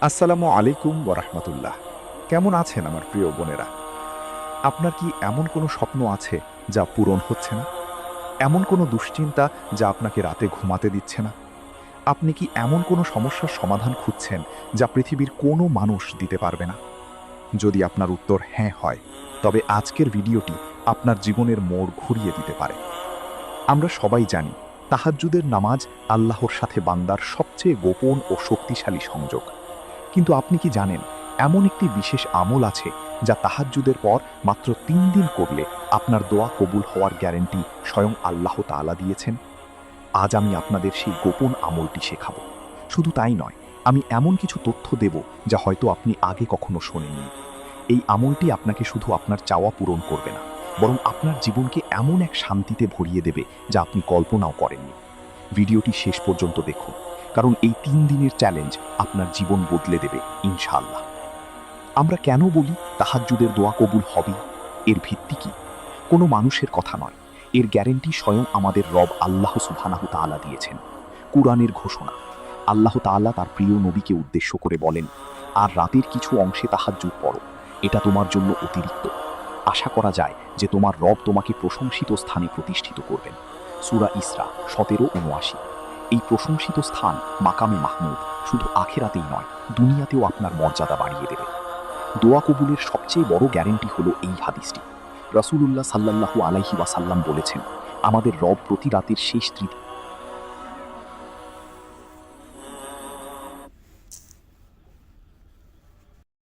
আসসালামু আলাইকুম ওরহমতুল্লাহ। কেমন আছেন আমার প্রিয় বোনেরা? আপনার কি এমন কোনো স্বপ্ন আছে যা পূরণ হচ্ছে না? এমন কোনো দুশ্চিন্তা যা আপনাকে রাতে ঘুমাতে দিচ্ছে না? আপনি কি এমন কোনো সমস্যার সমাধান খুঁজছেন যা পৃথিবীর কোনো মানুষ দিতে পারবে না? যদি আপনার উত্তর হ্যাঁ হয়, তবে আজকের ভিডিওটি আপনার জীবনের মোড় ঘুরিয়ে দিতে পারে। আমরা সবাই জানি, তাহাজ্জুদের নামাজ আল্লাহর সাথে বান্দার সবচেয়ে গোপন ও শক্তিশালী সংযোগ। কিন্তু আপনি কি জানেন, এমন একটি বিশেষ আমল আছে যা তাহাজ্জুদের পর মাত্র ৩ দিন করলে আপনার দোয়া কবুল হওয়ার গ্যারান্টি স্বয়ং আল্লাহ তাআলা দিয়েছেন? আজ আমি আপনাদের সেই গোপন আমলটি শেখাবো। শুধু তাই নয়, আমি এমন কিছু তথ্য দেব যা হয়তো আপনি আগে কখনো শোনেননি। এই আমলটি আপনাকে শুধু আপনার চাওয়া পূরণ করবে না, বরং আপনার জীবনকে এমন এক শান্তিতে ভরিয়ে দেবে যা আপনি কল্পনাও করেননি। ভিডিওটি শেষ পর্যন্ত দেখুন, কারণ এই ৩ দিনের চ্যালেঞ্জ আপনার জীবন বদলে দেবে ইনশাআল্লাহ। আমরা কেন বলি তাহাজ্জুদের দোয়া কবুল হবে? এর ভিত্তি কি? কোনো মানুষের কথা নয়, এর গ্যারান্টি স্বয়ং আমাদের রব আল্লাহ সুবহানাহু তাআলা দিয়েছেন। কুরআনের ঘোষণা, আল্লাহ তাআলা তার প্রিয় নবীকে উদ্দেশ্য করে বলেন, আর রাতের কিছু অংশে তাহাজ্জুদ পড়ো, এটা তোমার জন্য অতিরিক্ত। আশা করা যায় যে তোমার রব তোমাকে প্রশংসিত স্থানে প্রতিষ্ঠিত করবেন। সূরা ইসরা ১৭-৭৯। এই প্রশংসিত স্থান মাকামে মাহমুদ শুধু আখেরাতেই নয়, দুনিয়াতেও আপনার মর্যাদা বাড়িয়ে দেবে। দোয়া কবুলের সবচেয়ে বড় গ্যারান্টি হলো এই হাদিসটি। রাসূলুল্লাহ সাল্লাল্লাহু আলাইহি ওয়াসাল্লাম বলেছেন, আমাদের রব প্রতি রাতের শেষ